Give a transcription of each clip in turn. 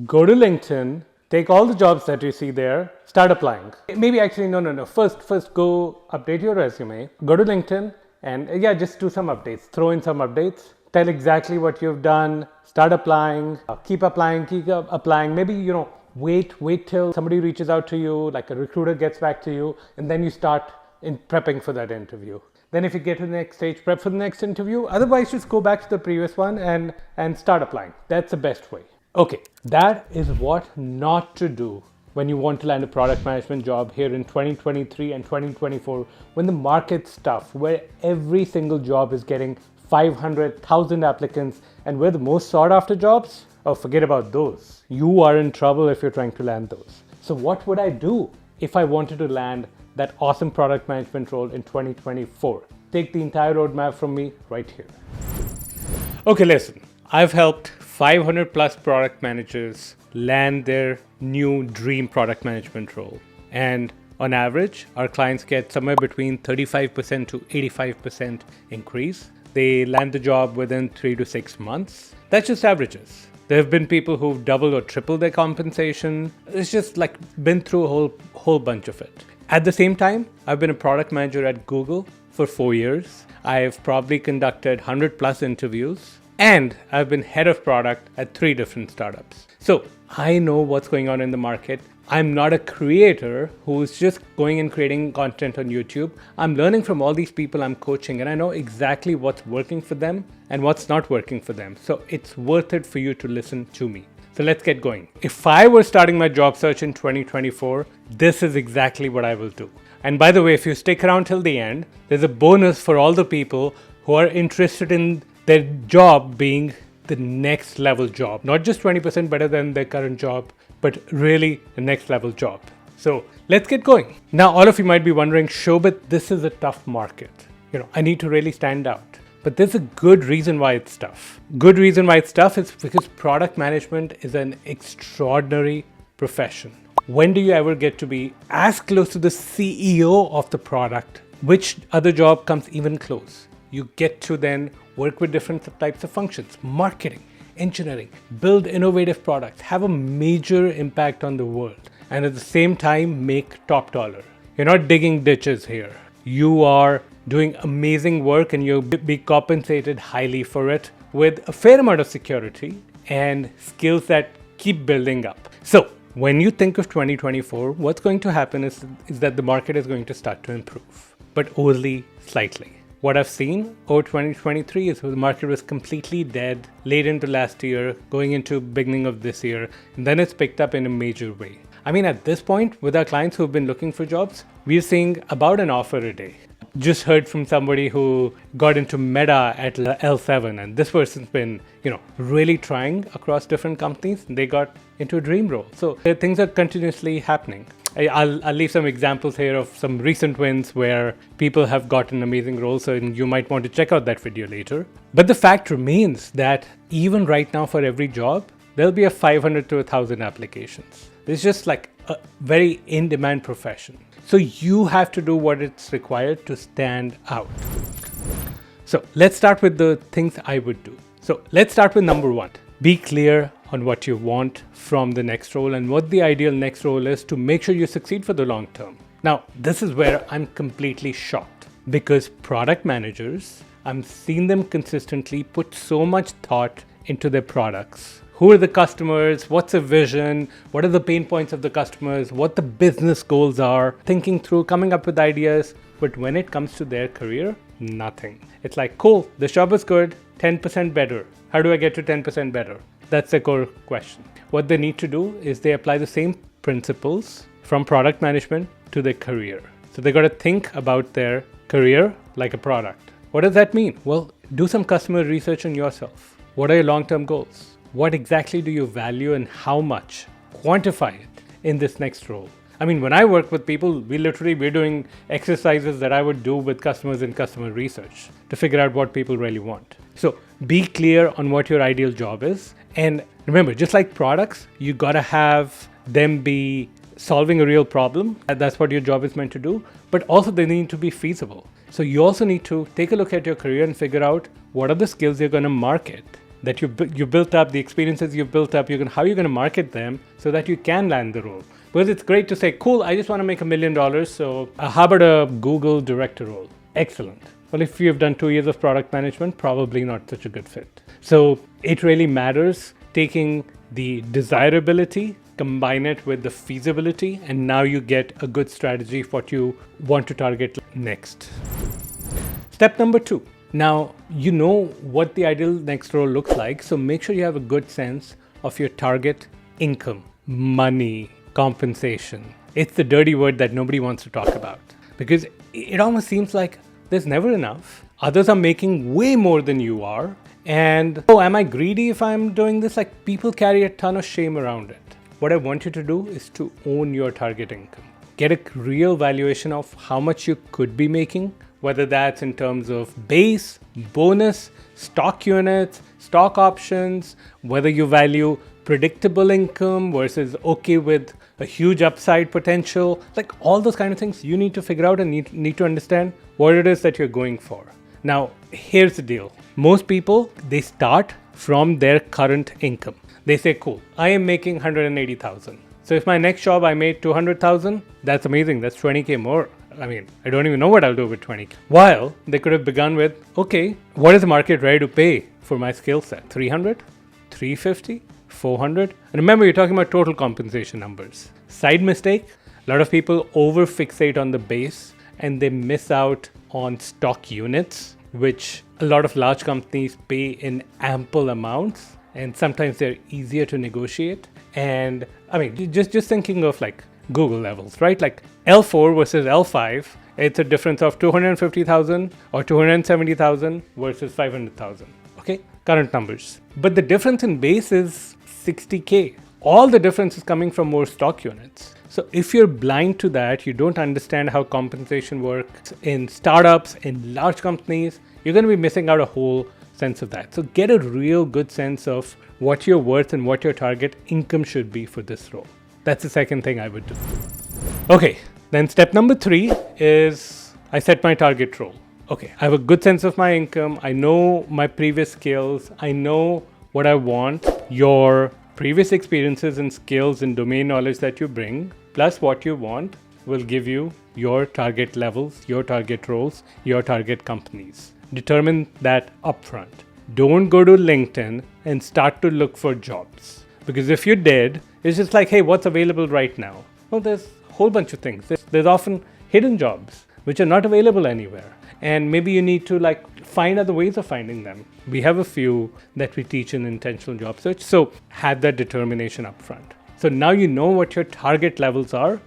Go to LinkedIn, take all the jobs that you see there, start applying. Maybe actually, no. First go update your resume, go to LinkedIn and just do some updates. Throw in some updates. Tell exactly what you've done, start applying, keep applying. Maybe, wait till somebody reaches out to you, like a recruiter gets back to you, and then you start in prepping for that interview. Then if you get to the next stage, prep for the next interview. Otherwise, just go back to the previous one and start applying. That's the best way. Okay, that is what not to do when you want to land a product management job here in 2023 and 2024, when the market's tough, where every single job is getting 500,000 applicants, and we're the most sought after jobs. Oh, forget about those. You are in trouble if you're trying to land those. So what would I do if I wanted to land that awesome product management role in 2024? Take the entire roadmap from me right here. Okay, listen, I've helped 500 plus product managers land their new dream product management role. And on average, our clients get somewhere between 35% to 85% increase. They land the job within 3 to 6 months. That's just averages. There have been people who've doubled or tripled their compensation. It's just like been through a whole bunch of it. At the same time, I've been a product manager at Google for 4 years. I've probably conducted 100 plus interviews, and I've been head of product at 3 different startups. So I know what's going on in the market. I'm not a creator who's just going and creating content on YouTube. I'm learning from all these people I'm coaching, and I know exactly what's working for them and what's not working for them. So it's worth it for you to listen to me. So let's get going. If I were starting my job search in 2024, this is exactly what I will do. And by the way, if you stick around till the end, there's a bonus for all the people who are interested in their job being the next level job. Not just 20% better than their current job, but really the next level job. So let's get going. Now, all of you might be wondering, Shobhit, this is a tough market. I need to really stand out. But there's a good reason why it's tough. Good reason why it's tough is because product management is an extraordinary profession. When do you ever get to be as close to the CEO of the product? Which other job comes even close? You get to then work with different types of functions, marketing, engineering, build innovative products, have a major impact on the world, and at the same time make top dollar. You're not digging ditches here. You are doing amazing work, and you'll be compensated highly for it with a fair amount of security and skills that keep building up. So when you think of 2024, what's going to happen is that the market is going to start to improve, but only slightly. What I've seen over 2023 is the market was completely dead late into last year, going into beginning of this year, and then it's picked up in a major way. I mean, at this point, with our clients who've been looking for jobs, we're seeing about an offer a day. Just heard from somebody who got into Meta at L7, and this person's been, really trying across different companies, and they got into a dream role. So things are continuously happening. I'll leave some examples here of some recent wins where people have gotten amazing roles, so you might want to check out that video later. But the fact remains that even right now for every job, there'll be a 500 to 1,000 applications. It's just like a very in-demand profession. So you have to do what it's required to stand out. So let's start with the things I would do. So let's start with number 1. Be clear on what you want from the next role and what the ideal next role is to make sure you succeed for the long term. Now, this is where I'm completely shocked, because product managers, I'm seeing them consistently put so much thought into their products. Who are the customers? What's the vision? What are the pain points of the customers? What the business goals are? Thinking through, coming up with ideas. But when it comes to their career, nothing. It's like, cool, the job is good, 10% better. How do I get to 10% better? That's the core question. What they need to do is they apply the same principles from product management to their career. So they got to think about their career like a product. What does that mean? Well, do some customer research on yourself. What are your long-term goals? What exactly do you value and how much? Quantify it in this next role. I mean, when I work with people, we're doing exercises that I would do with customers in customer research to figure out what people really want. So be clear on what your ideal job is. And remember, just like products, you gotta have them be solving a real problem. And that's what your job is meant to do. But also they need to be feasible. So you also need to take a look at your career and figure out what are the skills you're gonna market that you built up, the experiences you've built up, how you're going to market them so that you can land the role. Because it's great to say, cool, I just want to make $1 million, so how about a Google director role? Excellent. Well, if you've done 2 years of product management, probably not such a good fit. So it really matters taking the desirability, combine it with the feasibility, and now you get a good strategy for what you want to target next. Step number 2. Now, you know what the ideal next role looks like, so make sure you have a good sense of your target income, money, compensation. It's the dirty word that nobody wants to talk about because it almost seems like there's never enough. Others are making way more than you are. And, oh, am I greedy if I'm doing this? Like, people carry a ton of shame around it. What I want you to do is to own your target income. Get a real valuation of how much you could be making, whether that's in terms of base, bonus, stock units, stock options, whether you value predictable income versus okay with a huge upside potential, like all those kind of things you need to figure out and need to understand what it is that you're going for. Now, here's the deal. Most people, they start from their current income. They say, cool, I am making 180,000. So if my next job I made 200,000, that's amazing. That's 20K more. I mean, I don't even know what I'll do with 20K. While they could have begun with, okay, what is the market ready to pay for my skill set? 300, 350, 400. And remember, you're talking about total compensation numbers. Side mistake, a lot of people over fixate on the base and they miss out on stock units, which a lot of large companies pay in ample amounts. And sometimes they're easier to negotiate. And I mean, just thinking of like Google levels, right? Like L4 versus L5, it's a difference of 250,000 or 270,000 versus 500,000. Okay, current numbers. But the difference in base is 60K. All the difference is coming from more stock units. So if you're blind to that, you don't understand how compensation works in startups, in large companies, you're going to be missing out a whole sense of that. So get a real good sense of what you're worth and what your target income should be for this role. That's the second thing I would do. Okay, then step number 3 is I set my target role. Okay, I have a good sense of my income. I know my previous skills. I know what I want. Your previous experiences and skills and domain knowledge that you bring, plus what you want, will give you your target levels, your target roles, your target companies. Determine that upfront. Don't go to LinkedIn and start to look for jobs. Because if you did, it's just like, hey, what's available right now? Well, there's a whole bunch of things. There's often hidden jobs which are not available anywhere. And maybe you need to like find other ways of finding them. We have a few that we teach in intentional job search. So have that determination upfront. So now you know what your target levels are.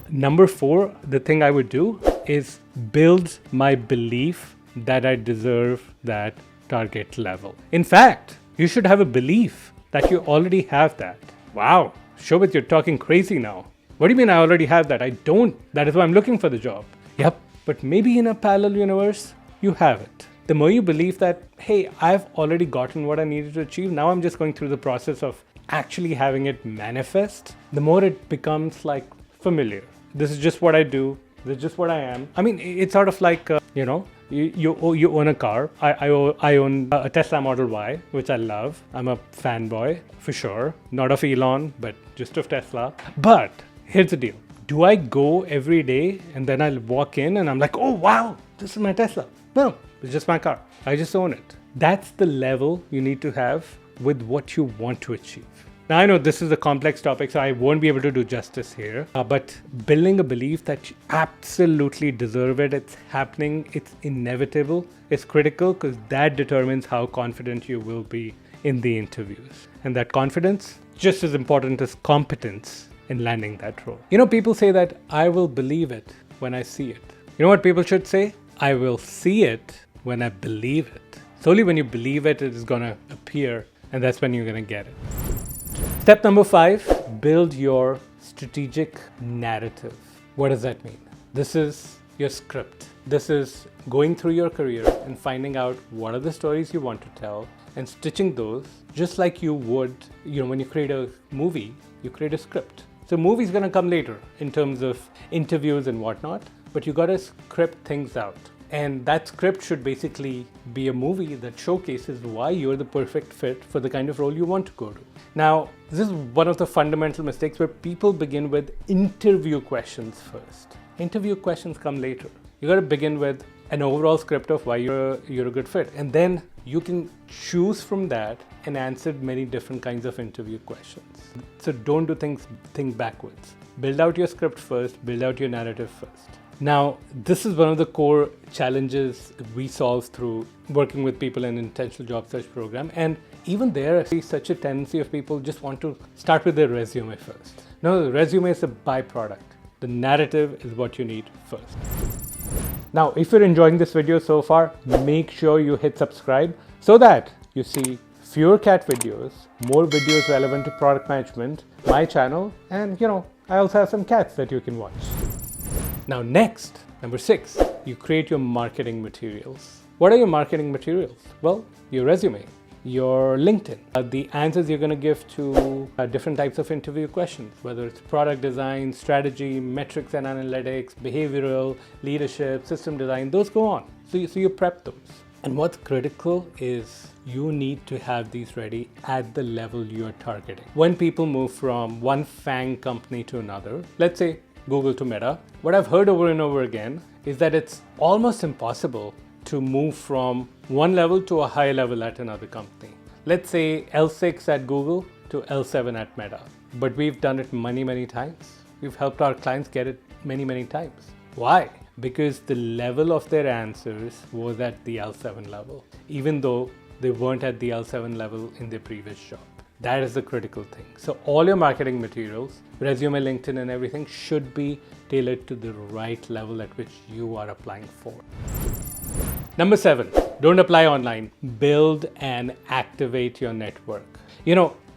Number 4, the thing I would do is build my belief that I deserve that target level. In fact, you should have a belief that you already have that. Wow, Shobhit, you're talking crazy now. What do you mean I already have that? I don't. That is why I'm looking for the job. Yep, but maybe in a parallel universe, you have it. The more you believe that, hey, I've already gotten what I needed to achieve, now I'm just going through the process of actually having it manifest, the more it becomes like familiar. This is just what I do. This is just what I am. I mean, it's sort of like, you own a car. I own a Tesla Model Y, which I love. I'm a fanboy for sure. Not of Elon, but just of Tesla. But here's the deal. Do I go every day and then I'll walk in and I'm like, oh, wow, this is my Tesla? No, it's just my car. I just own it. That's the level you need to have with what you want to achieve. Now, I know this is a complex topic, so I won't be able to do justice here. But building a belief that you absolutely deserve it, it's happening, it's inevitable, is critical because that determines how confident you will be in the interviews. And that confidence, just as important as competence in landing that role. You know, people say that I will believe it when I see it. You know what people should say? I will see it when I believe it. It's only when you believe it, it is going to appear, and that's when you're going to get it. Step number 5, build your strategic narrative. What does that mean? This is your script. This is going through your career and finding out what are the stories you want to tell and stitching those just like you would, when you create a movie, you create a script. So movie is going to come later in terms of interviews and whatnot, but you got to script things out. And that script should basically be a movie that showcases why you're the perfect fit for the kind of role you want to go to. Now, this is one of the fundamental mistakes where people begin with interview questions first. Interview questions come later. You got to begin with an overall script of why you're a good fit, and then you can choose from that and answer many different kinds of interview questions. So don't do things backwards. Build out your script first, build out your narrative first. Now, this is one of the core challenges we solve through working with people in intentional job search program. And even there, I see such a tendency of people just want to start with their resume first. No, the resume is a byproduct. The narrative is what you need first. Now, if you're enjoying this video so far, make sure you hit subscribe so that you see fewer cat videos, more videos relevant to product management, my channel, and I also have some cats that you can watch. Now next, number 6, you create your marketing materials. What are your marketing materials? Well, your resume, your LinkedIn, the answers you're going to give to different types of interview questions, whether it's product design, strategy, metrics and analytics, behavioral, leadership, system design, those go on. So you prep those. And what's critical is you need to have these ready at the level you're targeting. When people move from one FANG company to another, let's say Google to Meta, what I've heard over and over again is that it's almost impossible to move from one level to a higher level at another company. Let's say L6 at Google to L7 at Meta. But we've done it many, many times. We've helped our clients get it many, many times. Why? Because the level of their answers was at the L7 level, even though they weren't at the L7 level in their previous job. That is the critical thing. So all your marketing materials, resume, LinkedIn and everything should be tailored to the right level at which you are applying for. Number 7, don't apply online. Build and activate your network.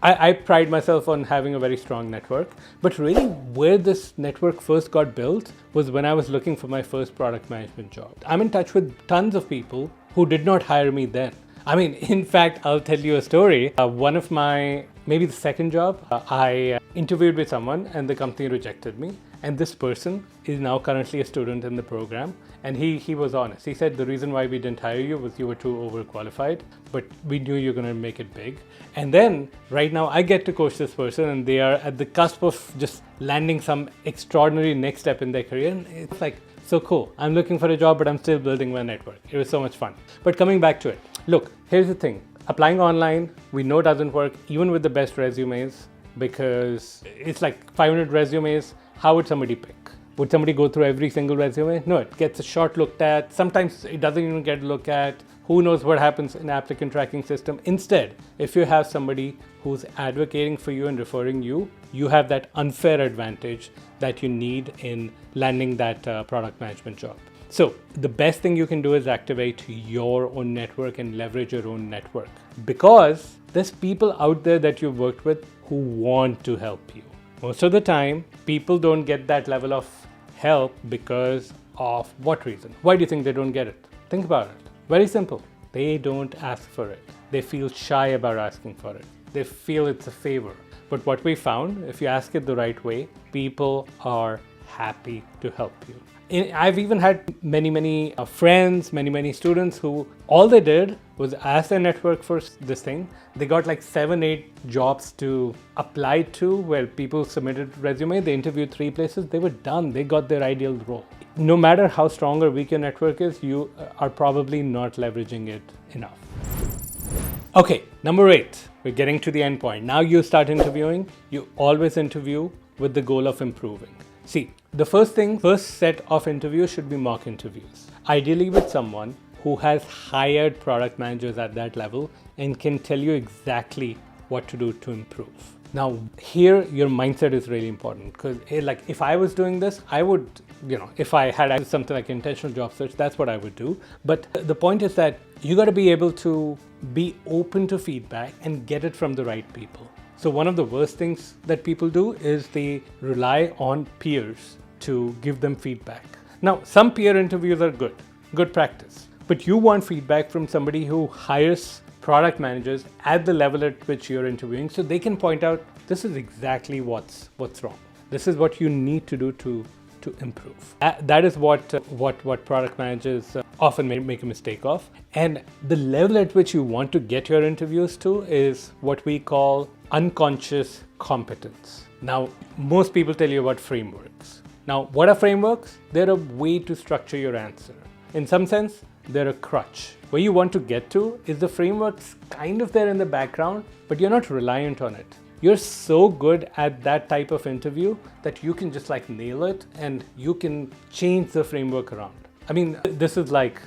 I pride myself on having a very strong network, but really where this network first got built was when I was looking for my first product management job. I'm in touch with tons of people who did not hire me then. In fact, I'll tell you a story. One of my, maybe the second job, I interviewed with someone and the company rejected me. And this person is now currently a student in the program. And he was honest. He said the reason why we didn't hire you was you were too overqualified, but we knew you were going to make it big. And then right now I get to coach this person and they are at the cusp of just landing some extraordinary next step in their career. And it's like, so cool. I'm looking for a job, but I'm still building my network. It was so much fun. But coming back to it, look, here's the thing. Applying online, we know doesn't work even with the best resumes because it's like 500 resumes. How would somebody pick? Would somebody go through every single resume? No, it gets a short looked at. Sometimes it doesn't even get looked at. Who knows what happens in applicant tracking system? Instead, if you have somebody who's advocating for you and referring you, you have that unfair advantage that you need in landing that product management job. So the best thing you can do is activate your own network and leverage your own network because there's people out there that you've worked with who want to help you. Most of the time, people don't get that level of help because of what reason? Why do you think they don't get it? Think about it. Very simple. They don't ask for it. They feel shy about asking for it. They feel it's a favor. But what we found, if you ask it the right way, people are happy to help you. I've even had many friends, many students who all they did was ask their network for this thing. They got like 7-8 jobs to apply to where people submitted resume. They interviewed 3 places. They were done. They got their ideal role. No matter how strong or weak your network is, you are probably not leveraging it enough. Okay, number 8. We're getting to the end point. Now you start interviewing. You always interview with the goal of improving. See, the first set of interviews should be mock interviews. Ideally with someone who has hired product managers at that level and can tell you exactly what to do to improve. Now, here your mindset is really important because like if I was doing this, I would, if I had something like intentional job search, that's what I would do. But the point is that you got to be able to be open to feedback and get it from the right people. So one of the worst things that people do is they rely on peers to give them feedback. Now, some peer interviews are good practice, but you want feedback from somebody who hires product managers at the level at which you're interviewing so they can point out this is exactly what's wrong. This is what you need to do to improve. That is what product managers often make a mistake of. And the level at which you want to get your interviews to is what we call unconscious competence. Now, most people tell you about frameworks. Now, what are frameworks? They're a way to structure your answer. In some sense, they're a crutch. Where you want to get to is the framework's kind of there in the background, but you're not reliant on it. You're so good at that type of interview that you can just like nail it and you can change the framework around. I mean, this is like,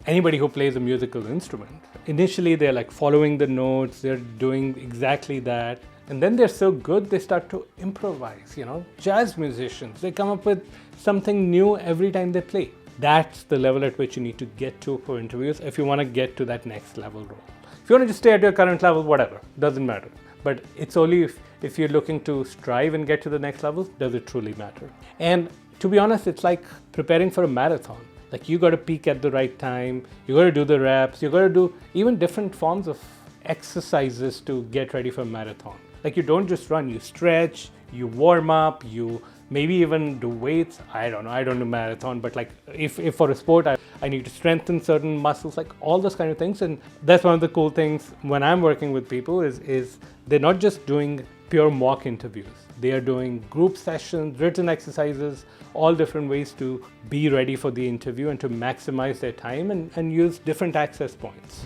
anybody who plays a musical instrument. Initially, they're like following the notes, they're doing exactly that. And then they're so good, they start to improvise, Jazz musicians, they come up with something new every time they play. That's the level at which you need to get to for interviews if you want to get to that next level role. If you want to just stay at your current level, whatever, doesn't matter. But it's only if you're looking to strive and get to the next level, does it truly matter. And to be honest, it's like preparing for a marathon. Like you got to peak at the right time, you got to do the reps, you got to do even different forms of exercises to get ready for a marathon. Like you don't just run, you stretch, you warm up, you maybe even do weights. I don't know, I don't do marathon, but like if for a sport, I need to strengthen certain muscles, like all those kind of things. And that's one of the cool things when I'm working with people is they're not just doing pure mock interviews. They are doing group sessions, written exercises, all different ways to be ready for the interview and to maximize their time and use different access points.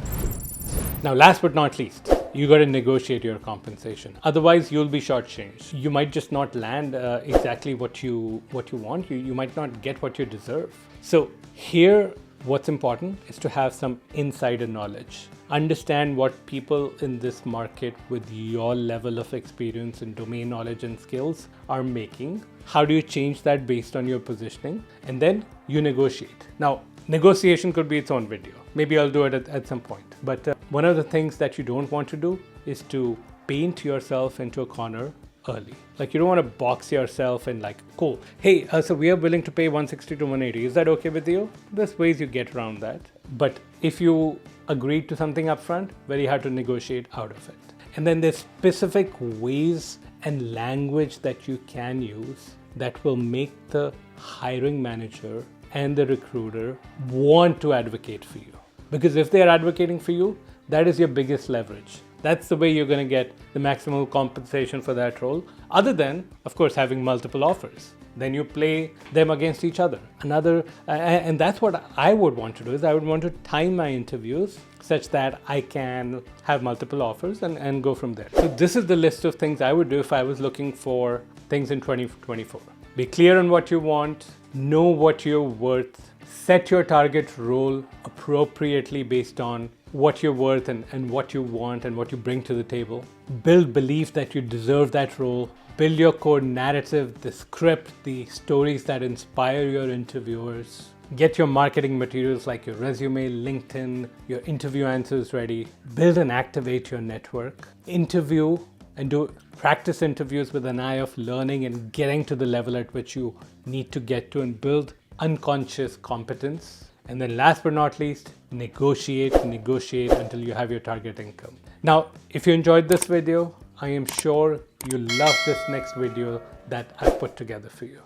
Now, last but not least, you got to negotiate your compensation. Otherwise, you'll be shortchanged. You might just not land exactly what you want. You might not get what you deserve. So here, what's important is to have some insider knowledge. Understand what people in this market with your level of experience and domain knowledge and skills are making. How do you change that based on your positioning? And then you negotiate. Now, negotiation could be its own video. Maybe I'll do it at some point. But one of the things that you don't want to do is to paint yourself into a corner early. Like you don't want to box yourself and like, cool, hey, so we are willing to pay 160 to 180. Is that okay with you? There's ways you get around that. But if you agreed to something upfront, very hard to negotiate out of it. And then there's specific ways and language that you can use that will make the hiring manager and the recruiter want to advocate for you. Because if they're advocating for you, that is your biggest leverage. That's the way you're going to get the maximum compensation for that role, other than, of course, having multiple offers. Then you play them against each other. And that's what I would want to do, is I would want to time my interviews such that I can have multiple offers and go from there. So this is the list of things I would do if I was looking for things in 2024. Be clear on what you want, know what you're worth, set your target role appropriately based on what you're worth and what you want and what you bring to the table. Build belief that you deserve that role. Build your core narrative, the script, the stories that inspire your interviewers. Get your marketing materials like your resume, LinkedIn, your interview answers ready. Build and activate your network. Interview and do practice interviews with an eye of learning and getting to the level at which you need to get to, and build unconscious competence. And then last but not least, negotiate until you have your target income. Now, if you enjoyed this video, I am sure you'll love this next video that I put together for you.